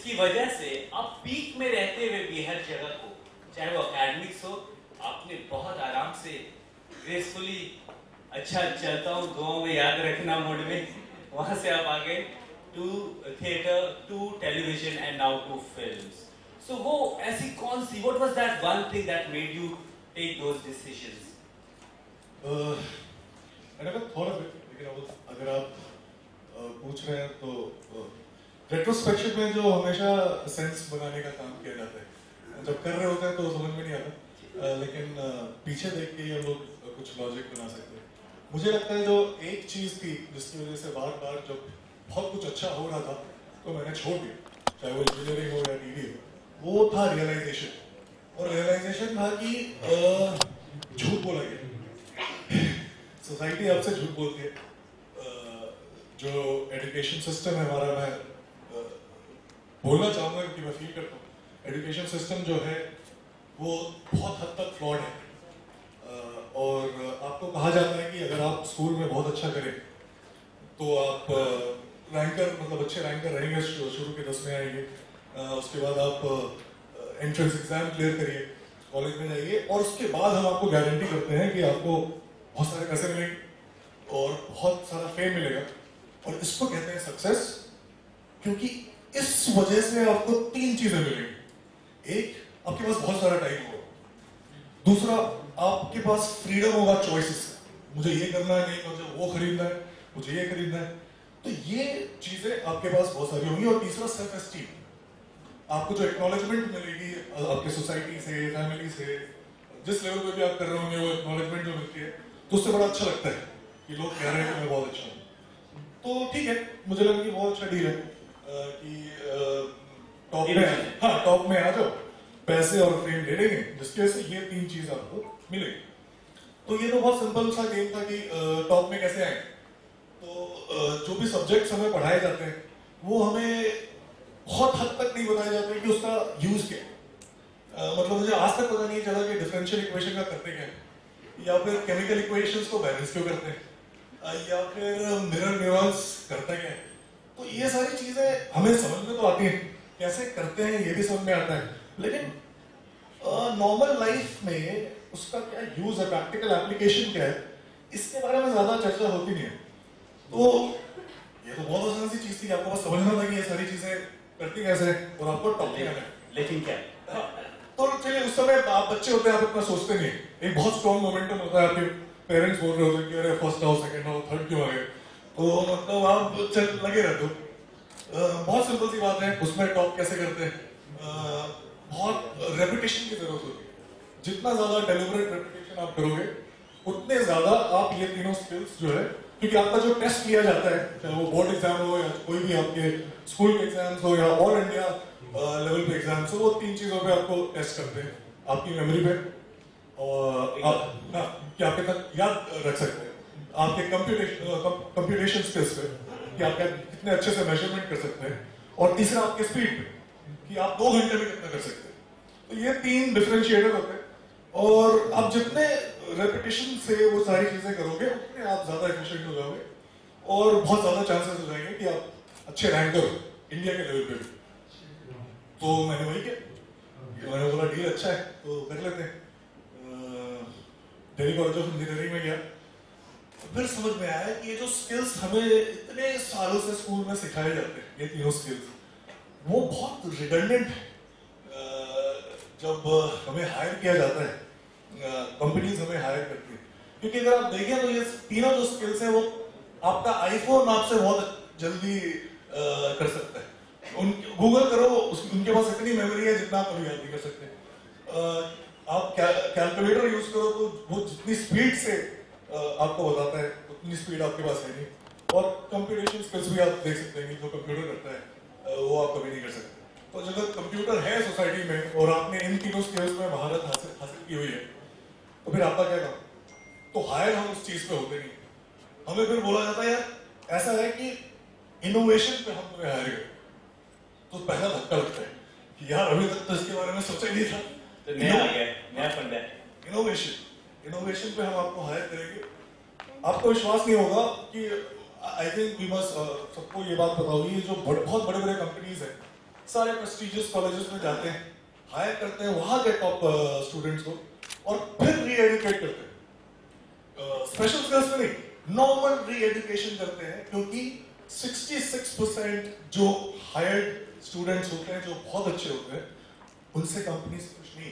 जिसकी वजह से आप पीक में रहते हुए भी हर जगह को, चाहे वो एकेडमिक्स हो, आपने बहुत आराम से ग्रेसफुली, अच्छा चलता हूँ दुआओं में याद रखना मोड में, वहां से आप आ गए to theatre, to television and now to films. So वो ऐसी कौन सी, what was that one thing that made you take those decisions? I never thought of it, लेकिन अगर आप पूछ रहे हैं तो रेट्रोस्पेक्शन में जो हमेशा सेंस बनाने का काम किया जाता है, जब कर रहे होते हैं तो समझ में नहीं आता, लेकिन पीछे देख के ही हम लोग कुछ लॉजिक बना सकते हैं। मुझे लगता है जो एक चीज़ थी जिसकी वजह से बार बार जब बहुत कुछ अच्छा हो रहा था तो मैंने छोड़ दिया, चाहे वो इंजीनियरिंग हो या टीवी हो, वो था रियलाइजेशन। और रियलाइजेशन था कि झूठ बोला गया, सोसाइटी आपसे झूठ बोलती है। जो एजुकेशन सिस्टम है हमारा, मैं बोलना चाहूँगा क्योंकि मैं फील करता हूँ एजुकेशन सिस्टम जो है वो बहुत हद तक फ्लॉड है। और आपको कहा जाता है कि अगर आप स्कूल में बहुत अच्छा करें तो आप रैंकर, मतलब अच्छे रैंकर रहेंगे, शुरू के 10 में आएंगे, उसके बाद आप एंट्रेंस एग्जाम क्लियर करिए, कॉलेज में जाइए, और उसके बाद हम आपको गारंटी करते हैं कि आपको बहुत सारे पैसे मिलेंगे और बहुत सारा फेम मिलेगा, और इसको कहते हैं सक्सेस। क्योंकि इस वजह से आपको 3 चीजें मिलेंगी। एक, आपके पास बहुत सारा टाइम होगा। दूसरा, आपके पास फ्रीडम होगा चॉइसेस, मुझे ये करना है, नहीं मुझे वो खरीदना है, मुझे ये खरीदना है, तो ये चीजें आपके पास बहुत सारी होंगी। और तीसरा, सेल्फ एस्टीम, आपको जो एक्नॉलेजमेंट मिलेगी आपके सोसाइटी से, फैमिली से, जिस लेवल पे भी आप कर रहे होंगे, वो एक्नॉलेजमेंट जो मिलती है तो उससे बड़ा अच्छा लगता है कि लोग कह रहे हैं कि मैं बहुत अच्छा हूँ। तो ठीक है, मुझे लगा कि बहुत अच्छा डील है कि टॉप में, हाँ टॉप में आ जाओ, पैसे और फेम ले लेंगे, जिसकी वजह से ये 3 चीज आपको मिलेगी। तो ये तो बहुत सिंपल सा गेम था कि टॉप में कैसे आए। तो जो भी सब्जेक्ट्स हमें पढ़ाए जाते हैं वो हमें बहुत हद तक नहीं बताया जाता है कि उसका यूज क्या है। मतलब मुझे आज तक पता नहीं चला कि डिफरेंशियल इक्वेशन का करते क्या है, या फिर केमिकल इक्वेशंस को बैलेंस क्यों करते हैं, या फिर मिरर न्यूरॉन्स करता क्या है। तो ये सारी चीजें हमें समझ में तो आती हैं, कैसे करते हैं ये भी समझ में आता है, लेकिन नॉर्मल लाइफ में उसका क्या यूज है, प्रैक्टिकल एप्लीकेशन क्या है, इसके बारे में ज्यादा चर्चा होती नहीं है। तो ये तो बहुत आसान सी चीज थी, आपको बस समझना था कि ये सारी चीजें करती कैसे और आपको टॉप किया है। लेकिन क्या, तो चलिए, उस समय आप बच्चे होते हैं, आप इतना सोचते नहीं, एक बहुत स्ट्रॉन्ग मोमेंटम होता है, आपके पेरेंट्स बोल रहे होते हैं कि अरे फर्स्ट आओ, सेकंड आओ, थर्ड क्यों आ गए, तो मतलब आप चल लगे रहते हो। बहुत सिंपल सी बात है, उसमें टॉप कैसे करते हैं, बहुत रेपुटेशन की जरूरत होती है। जितना ज्यादा डेलिबरेट रेपुटेशन आप करोगे उतने ज्यादा आप ये तीनों स्किल्स जो है, क्योंकि आपका जो टेस्ट लिया जाता है, चाहे वो बोर्ड एग्जाम हो या कोई भी आपके स्कूल के एग्जाम्स हो या ऑल इंडिया लेवल पे एग्जाम्स हो, वो 3 चीजों पे आपको टेस्ट करते हैं। आपकी मेमोरी पे, और आप क्या आपके तक याद रख सकते हैं, आपके कंप्यूटेशन स्किल्स पे कि आप कितने अच्छे से मेजरमेंट कर सकते हैं, और तीसरा आपके स्पीड पे कि आप 2 घंटे में कितना कर सकते हैं। तो ये 3 डिफरेंशिएटर होते हैं, और आप जितने रेपिटेशन से वो सारी चीजें करोगे उतने आप ज्यादा एफिशिएंट हो जाओगे, और बहुत ज्यादा चांसेस हो जाएंगे कि आप अच्छे रैंकर इंडिया के लेवल पे भी। तो मैंने वही किया, मैंने बोला डील अच्छा है तो कर लेते हैं। दिल्ली कॉलेज ऑफ इंजीनियरिंग में गया, तो फिर समझ में आया कि ये जो स्किल्स हमें इतने सालों से स्कूल में सिखाए जाते हैं, ये तीनों स्किल्स, वो बहुत रिडंडेंट है। जब हमें हायर किया जाता है, कंपनीज हमें हायर करती है, क्योंकि अगर आप देखें तो ये तीनों जो स्किल्स हैं वो आपका आईफोन आपसे बहुत जल्दी कर सकता है। गूगल करो, उनके पास इतनी मेमोरी है जितना आप कभी याद नहीं कर सकते। आप कैलकुलेटर यूज करो तो वो जितनी स्पीड से आपको बताता है उतनी स्पीड आपके पास है नहीं। और कंप्यूटेशन स्किल्स भी आप देख सकते हैं कि जो कंप्यूटर करता है वो आप कभी नहीं कर सकते। तो अगर कंप्यूटर है सोसाइटी में और आपने इन तीनों स्किल्स में महारत हासिल की हुई है, तो फिर आपका क्या काम। तो हायर हम उस चीज पे होते नहीं, हमें फिर बोला जाता है यार ऐसा है कि इनोवेशन पे हम तुम्हें हायर करें। तो पहला धक्का लगता है कि यार अभी तक तो इसके बारे में सोचा ही नहीं था, तो नया आ गया, नया फंड है। इनोवेशन पे हम आपको हायर करेंगे। आपको विश्वास नहीं होगा कि आई थिंक वी मस्ट, सबको ये बात पता होगी, जो बहुत बड़े बड़े कंपनीज हैं सारे प्रेस्टिजियस कॉलेजेस में जाते हैं, हायर करते हैं वहां के टॉप स्टूडेंट्स को और फिर री एडुकेट करते हैं। स्पेशल स्किल्स में नहीं, नॉर्मल री एडुकेशन करते हैं, क्योंकि 66% जो हायर्ड स्टूडेंट्स होते हैं, जो बहुत अच्छे होते हैं, उनसे कंपनीज कुछ नहीं,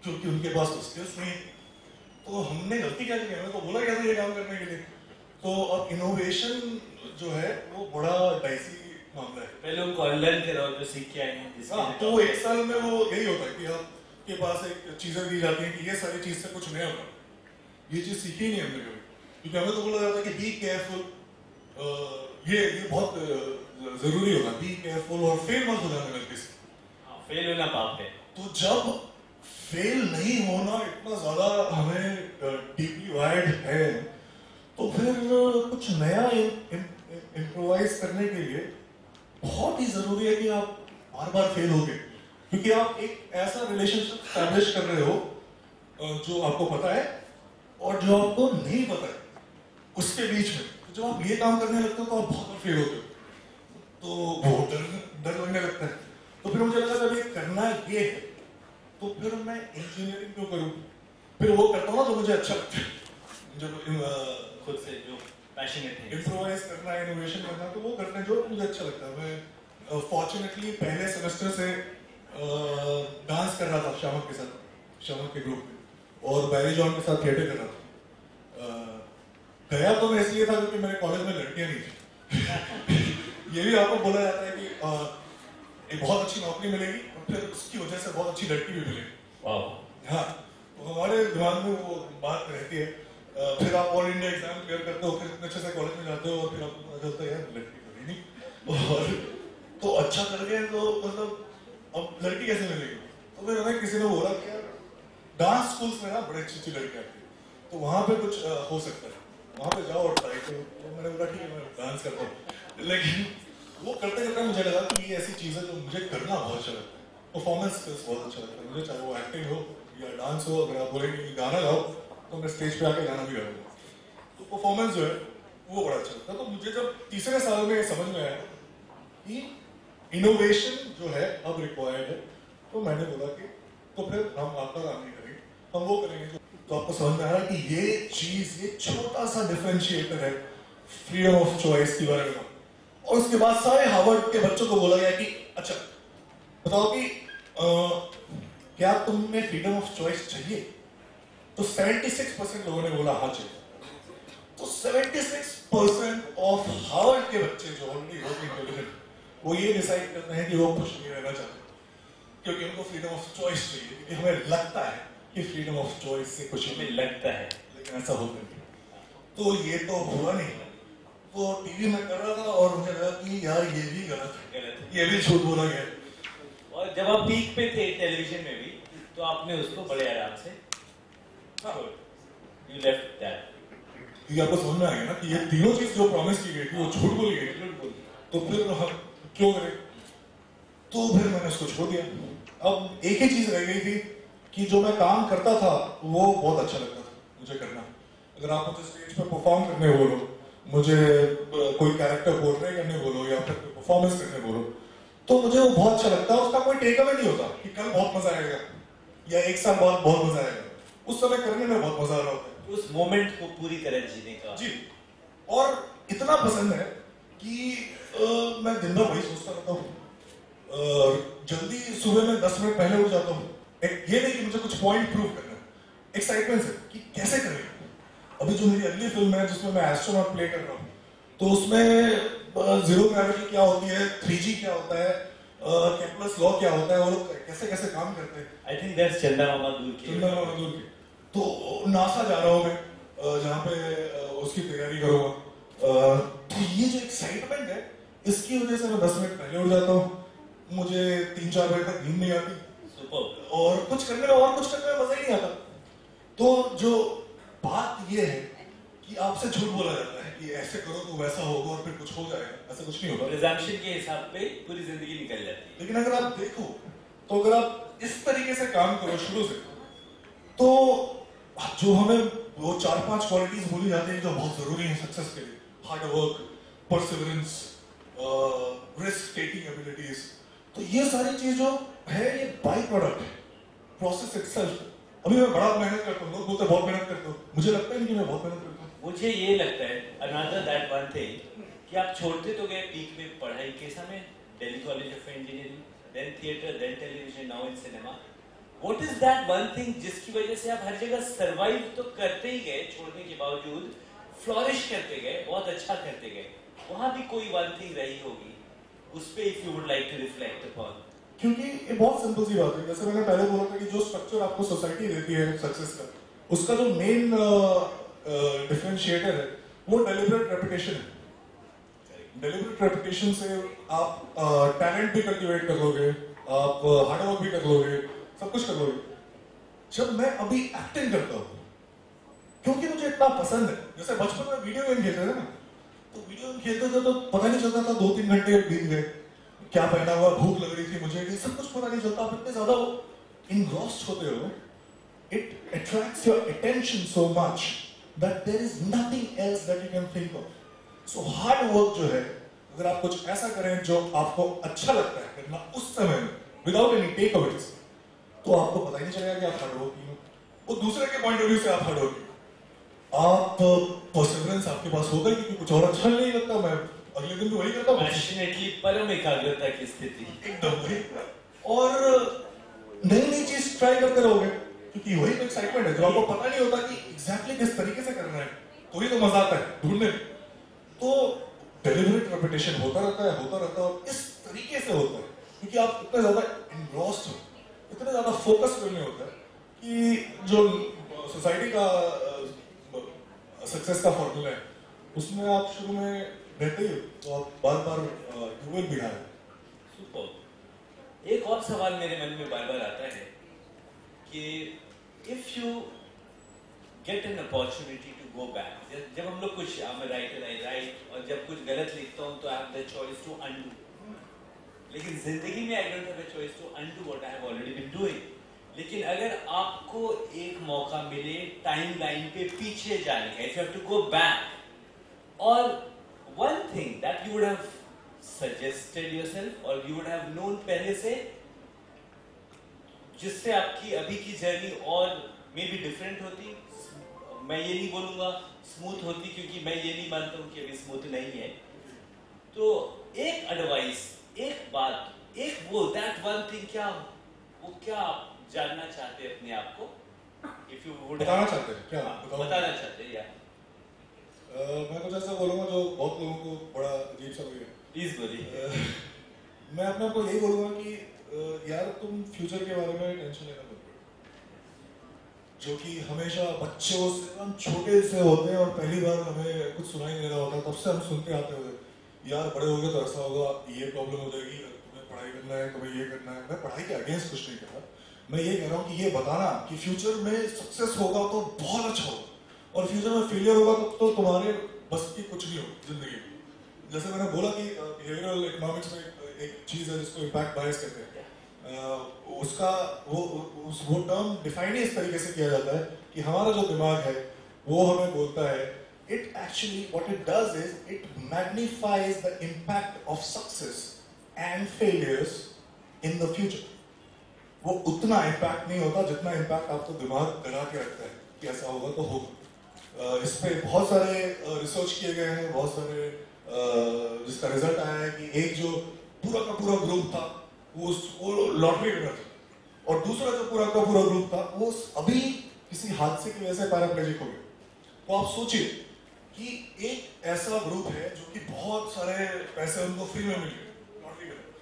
क्योंकि उनके पास तो स्किल्स नहीं। तो हमने गलती क्या की, हमें तो बोला गया था ये काम करने के लिए। तो अब इनोवेशन जो है वो बड़ा डाइसी मामला है। पहले उनको अनलर्न कराओ जो सीख के आए हैं जिसके हाँ, लिए तो top एक है। साल में वो यही होता है कि आपके पास एक चीजें दी जाती हैं कि ये सारी चीज से कुछ नया होगा। ये चीज सीखी ही नहीं हमने कभी, क्योंकि हमें तो बोला जाता है कि बी केयरफुल, ये बहुत जरूरी होगा, बी केयरफुल, और फेल मत हो जाने गलती से। हाँ, फेल होना पाप है। तो जब फेल नहीं होना इतना ज्यादा हमें डीपली वायर्ड है, तो फिर कुछ नया इम्प्रोवाइज करने के लिए बहुत ही जरूरी है कि आप बार बार फेल हो गए, क्योंकि आप एक ऐसा रिलेशनशिप स्टैब्लिश कर रहे हो जो आपको पता है और जो आपको नहीं पता है, उसके बीच में। तो जब आप ये काम करने लगते हो तो आप बहुत बार फेल होते हो, तो बहुत डर लगने लगता है। तो फिर मुझे लगा जब ये करना ये है, तो फिर मैं इंजीनियरिंग क्यों करूं? फिर वो करता हूँ ना जो मुझे अच्छा लगता है, जब खुद से जो पैशनेट है। इम्प्रोवाइज करना, इनोवेशन करना, तो वो करने जो मुझे अच्छा लगता है। मैं फॉर्चुनेटली पहले सेमेस्टर से डांस कर रहा था शामक के साथ, शामक के ग्रुप में, और बैरी जॉन के साथ थिएटर कर रहा था। गया तो मैं इसलिए था क्योंकि मेरे कॉलेज में लड़कियां नहीं थी। ये भी आपको बोला जाता है कि एक बहुत अच्छी नौकरी मिलेगी और फिर उसकी वजह से बहुत अच्छी लड़की भी मिलेगी। हाँ, तो हमारे दिमाग में वो बात रहती है। फिर आप ऑल इंडिया एग्जाम क्लियर करते हो, फिर इतने अच्छे से कॉलेज में जाते हो, और फिर आपको पता चलता है यार लड़की तो है नहीं, और तो अच्छा कर गए तो मतलब अब लड़की कैसे मिलेगी? तो फिर हमें किसी ने बोला कि यार डांस स्कूल्स में ना बड़े अच्छी अच्छी लड़कियां आती है, तो वहां पे कुछ हो सकता है, वहां पे जाओ और ट्राई करो। तो मैंने बोला ठीक है, मैं डांस करता हूँ। लेकिन वो करते करते मुझे लगा कि ये ऐसी चीज है जो मुझे करना बहुत अच्छा लगता है। परफॉर्मेंस स्किल्स बहुत अच्छा लगता है मुझे, चाहे वो एक्टिंग हो या डांस हो। अगर आप बोलेंगे कि गाना गाओ, तो मैं स्टेज पे आके गाना भी गाऊंगा। तो परफॉर्मेंस जो है वो बड़ा अच्छा लगता है। तो मुझे जब तीसरे साल में समझ में आया कि इनोवेशन जो है अब रिक्वायर्ड है, तो मैंने बोला कि तो फिर हम आपका काम नहीं करेंगे, हम वो करेंगे जो। तो आपको समझ में आ रहा है कि ये चीज, ये छोटा सा डिफरेंशिएटर है फ्रीडम ऑफ चॉइस के बारे में। और उसके बाद सारे हार्वर्ड के बच्चों को बोला गया कि अच्छा बताओ कि क्या तुम्हें फ्रीडम ऑफ चॉइस चाहिए? तो 76% लोगों ने बोला हाँ चाहिए। तो 76% ऑफ हार्वर्ड के बच्चे जो ऑलरेडी बहुत इंटेलिजेंट, वो ये डिसाइड करते हैं कि वो खुश नहीं रहना चाहते, क्योंकि उनको फ्रीडम ऑफ चॉइस चाहिए, क्योंकि हमें लगता है कि फ्रीडम ऑफ चॉइस से खुशी हमें लगता है, लेकिन ऐसा होता नहीं। तो ये तो हुआ नहीं। तो टीवी में कर रहा था और मुझे लगा कि यार ये भी गलत है, ये भी झूठ बोला गया। और जब आप पीक पे थे टेलीविजन में भी, तो आपने उसको बड़े आराम से यू लेफ्ट दैट। ये आपको समझ में आ गया ना कि ये तीनों चीज जो प्रॉमिस की गई थी वो झूठ बोली गई थी, तो फिर हम क्यों करें? तो फिर मैंने उसको छोड़ दिया। अब एक ही चीज रह गई थी कि जो मैं काम करता था वो बहुत अच्छा लगता था मुझे करना। अगर आप मुझे स्टेज पे परफॉर्म करने बोलो, मुझे कोई कैरेक्टर पोर्ट्रे करने बोलो, या फिर परफॉर्मेंस करने बोलो, तो मुझे वो बहुत अच्छा लगता है। उसका कोई टेक अवे नहीं होता कि कल बहुत मजा आएगा या एक साल बाद बहुत मजा आएगा। उस समय करने में बहुत मजा आ रहा होता है, उस मोमेंट को पूरी तरह जीने का। जी। और इतना पसंद है कि मैं दिन भर वही सोचता रहता हूँ। जल्दी सुबह में 10 मिनट पहले उठ जाता हूँ। ये नहीं कि मुझे कुछ पॉइंट प्रूव करना है, एक्साइटमेंट है कि कैसे करेंगे। अभी जो मेरी अगली फिल्म है जिसमें मैं एस्ट्रोनॉट प्ले कर रहा हूँ, तो उसमें जीरो ग्रेविटी क्या होती है, 3G क्या होता है, केप्लर्स लॉ क्या होता है, वो लोग कैसे कैसे काम करते हैं। आई थिंक दैट्स चंदा मामा दूर की। चंदा मामा दूर की। तो नासा जा रहा हूँ मैं, जहाँ पे उसकी तैयारी करूँगा। तो ये जो एक्साइटमेंट है, इसकी वजह से मैं 10 मिनट पहले उठ जाता हूँ। मुझे 3-4 बजे तक नींद नहीं आती, और कुछ करने में मजा ही नहीं आता। तो जो बात ये है कि आपसे झूठ बोला जाता है कि ऐसे करो तो वैसा होगा और फिर कुछ हो जाएगा, ऐसा कुछ नहीं होगा। प्रिजम्पशन के हिसाब पे पूरी जिंदगी निकल जाती है। लेकिन अगर आप देखो, तो अगर आप इस तरीके से काम करो शुरू से, तो जो हमें वो 4-5 क्वालिटीज बोली जाती है जो बहुत जरूरी है सक्सेस के लिए, hard work, perseverance, risk taking abilities, तो ये सारी चीज जो है ये बाई प्रोडक्ट है, प्रोसेस इटसेल्फ। अभी मैं बड़ा मेहनत करता हूँ, लोग बोलते हैं बहुत मेहनत करता हूँ, मुझे लगता है नहीं कि मैं बहुत मेहनत करता हूँ। मुझे ये लगता है अनदर दैट वन थिंग कि आप छोड़ते तो गए पीक में पढ़ाई के समय, Delhi college of engineering, then theatre, then television, now in cinema. What is that one thing जिसकी वजह से आप हर जगह सरवाइव तो करते ही गए, छोड़ने के बावजूद फ्लॉरिश करते गए, बहुत अच्छा करते गए? वहां भी कोई वन थिंग रही होगी, उस पे if you would like to reflect upon. क्योंकि ये बहुत सिंपल सी बात है, जैसे मैंने पहले बोला था कि जो स्ट्रक्चर आपको सोसाइटी देती है सक्सेस का, उसका जो मेन डिफरेंशिएटर है वो डेलिबरेट रेपुटेशन है। डेलिबरेट रेपुटेशन से आप टैलेंट भी कल्टीवेट कर लोगे, आप हार्डवर्क भी कर लोगे, सब कुछ कर लोगे। जब मैं अभी एक्टिंग करता हूँ क्योंकि मुझे इतना पसंद है, जैसे बचपन में वीडियो गेम खेलते थे ना, तो वीडियो गेम खेलते थे तो पता नहीं चलता था 2-3 घंटे बीत गए, क्या पहना हुआ, भूख लग रही थी मुझे, ये सब कुछ पता नहीं चलता। आप इतने ज्यादा इनग्रॉस्ड होते हो, it attracts your attention so much that there is nothing else that you can think of. So hard work जो है, अगर आप कुछ ऐसा करें जो आपको अच्छा लगता है करना उस समय में विदाउट एनी टेक अवेज, तो आपको पता ही नहीं चलेगा कि आप हार्ड वर्किंग हो। वो दूसरे के पॉइंट ऑफ व्यू से आप हार्ड वर्किंग, आप परसिवरेंस आपके पास होगा क्योंकि कुछ और अच्छा नहीं लगता, मैं अगले दिन भी वही करता हूँ, पैशनेटली परम एकाग्रता की स्थिति एकदम वही, और नई नई चीज ट्राई करते रहोगे क्योंकि वही तो एक्साइटमेंट है। जो आपको पता नहीं होता कि एग्जैक्टली किस तरीके से करना है, तो ही तो मजा आता है ढूंढने में। तो डेलिबरेट रेपिटेशन होता रहता है और इस तरीके से होता है क्योंकि आप इतना ज्यादा इनग्रॉस्ड हो, इतना ज्यादा फोकस में होता है कि जो सोसाइटी का सक्सेस का फॉर्मूला है उसमें आप शुरू में रहते ही हो, तो आप बार बार you will be higher. Super. एक और सवाल मेरे मन में बार बार आता है कि if you get an opportunity to go back, जब हम लोग कुछ राइट और जब कुछ गलत लिखता हूँ तो I have the choice to undo, लेकिन जिंदगी में I don't have a choice to undo what I have already been doing. लेकिन अगर आपको एक मौका मिले टाइम लाइन पे पीछे जाने का, if you have to go back, और one thing that you would have suggested yourself और यू वुड हैव नोन पहले से, जिससे आपकी अभी की जर्नी और मे बी डिफरेंट होती, मैं ये नहीं बोलूंगा स्मूथ होती क्योंकि मैं ये नहीं मानता हूं कि अभी स्मूथ नहीं है, तो एक एडवाइस, एक बात, एक वो दैट वन थिंग, क्या वो, क्या आप जानना चाहते हैं अपने आप को, इफ यू वुड बताना चाहते हैं क्या? बताना चाहते हैं या मैं कुछ ऐसा बोलूंगा जो बहुत लोगों को बड़ा अजीब सा लगेगा। प्लीज बोलिए। मैं अपने आप को यही बोलूंगा कि यार तुम फ्यूचर के बारे में टेंशन लेना मत करो, जो कि हमेशा बच्चों से हम छोटे से होते हैं और पहली बार हमें कुछ सुनाई नहीं रहा होता, तब से हम सुनते आते हुए यार बड़े हो गए तो ऐसा होगा, ये प्रॉब्लम हो जाएगी, तुम्हें पढ़ाई करना है, तुम्हें ये करना है। मैं पढ़ाई के अगेंस्ट कुछ नहीं कर रहा, मैं ये कह रहा हूँ कि ये बताना कि फ्यूचर में सक्सेस होगा तो बहुत अच्छा होगा और फ्यूचर में फेलियर होगा तो तुम्हारे बस की कुछ नहीं होगा जिंदगी में। जैसे मैंने बोला कि बिहेवियरल इकोनॉमिक्स में एक चीज है जिसको इम्पैक्ट बायस कहते हैं, उसका वो टर्म डिफाइन ही इस तरीके से किया जाता है कि हमारा जो दिमाग है वो हमें बोलता है, it actually what it does is it magnifies the impact of success and failures in the future. वो उतना इम्पैक्ट नहीं होता जितना इम्पैक्ट आपको दिमाग डरा के रखता है कि ऐसा होगा तो होगा। इस पे बहुत सारे रिसर्च किए गए हैं, बहुत सारे जिसका रिजल्ट आया है कि एक जो पूरा का पूरा ग्रुप था वो लॉटरी विनर था और दूसरा जो पूरा का पूरा ग्रुप था वो अभी किसी हादसे की वजह से पैराप्लेजिक हो गया। तो आप सोचिए कि एक ऐसा ग्रुप है जो कि बहुत सारे पैसे उनको फ्री में मिल गए लॉटरी विनर,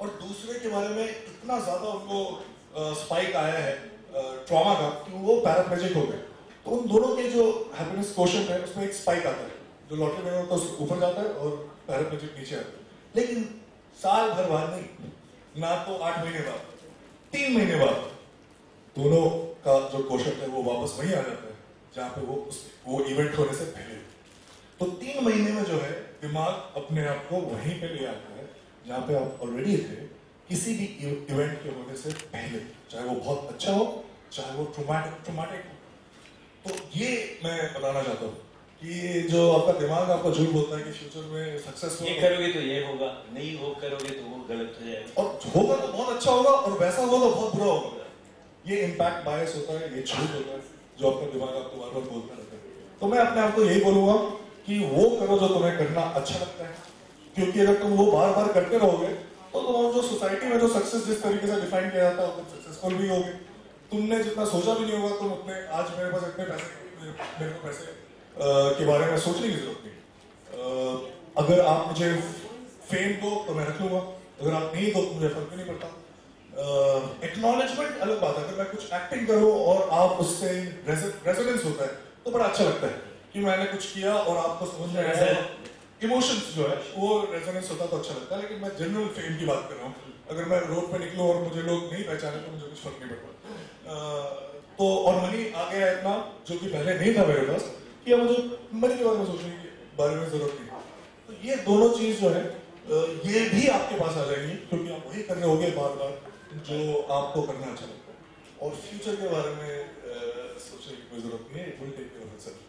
और दूसरे के बारे में इतना ज्यादा उनको स्पाइक आया है ट्रॉमा का कि वो पैराप्लेजिक हो गए। तो उन दोनों के जो हैप्पीनेस क्वोशंट है उसमें एक स्पाइक आता है, जो लॉटरी विनर होता है ऊपर जाता है और पैराप्लेजिक नीचे आता है। लेकिन साल भर बाद नहीं, ना तो 8 महीने बाद, 3 महीने बाद दोनों का जो क्वोशंट है वो वापस वही आ जाता है जहां पे वो इवेंट होने से पहले। तो 3 महीने में जो है दिमाग अपने आप को वहीं पे ले आता है जहां पे आप ऑलरेडी थे किसी भी इवेंट के होने से पहले, चाहे वो बहुत अच्छा हो चाहे वो ट्रॉमेटिक हो। तो ये मैं बताना चाहता हूँ कि जो आपका दिमाग आपको झूठ बोलता है कि फ्यूचर में सक्सेसफुल ये करोगे तो ये होगा, नहीं वो करोगे तो वो गलत हो जाएगा, और होगा तो बहुत अच्छा होगा और वैसा होगा तो बहुत बुरा होगा। ये इम्पैक्ट बायस होता है, ये झूठ होता है जो आपका दिमाग आपको बार बार बोलता रहता है। तो मैं अपने आप को यही बोलूंगा कि वो करो जो तुम्हें करना अच्छा लगता है, क्योंकि अगर तुम वो बार बार करते रहोगे तो तुम जो सोसाइटी में जो सक्सेस जिस तरीके से डिफाइन किया जाता है तुम सक्सेसफुल भी होगे। तुमने जितना सोचा भी नहीं होगा, तुम उतने आज मेरे पास इतने पैसे, मेरे को पैसे के बारे में सोचने की जरूरत नहीं। अगर आप मुझे फेम दो तो मैं रख लूंगा, अगर आप नहीं दो तो मुझे फर्क भी नहीं पड़ता। एक्नॉलेजमेंट अलग बात है, अगर मैं कुछ एक्टिंग करूं और आप उससे रेजोनेंस होता है तो बड़ा अच्छा लगता है कि मैंने कुछ किया और आपको समझ में आया। इमोशंस जो है वो रेजोनेंस होता तो अच्छा लगता है, लेकिन मैं जनरल फेम की बात कर रहा हूँ। अगर मैं रोड पे निकलूं और मुझे लोग नहीं पहचाने तो मुझे कुछ फर्क नहीं पड़ता। तो और मनी आ गया इतना जो कि पहले नहीं था मेरे पास, कि अब मुझे मनी के बारे में सोचने की बारे में जरूरत नहीं। तो ये दोनों चीज जो है ये भी आपके पास आ जाएंगी, क्योंकि आप वही कर रहे होगे बार बार जो आपको करना अच्छा लगता है, और फ्यूचर के बारे में सोचने की कोई जरूरत नहीं है। It will take care of itself.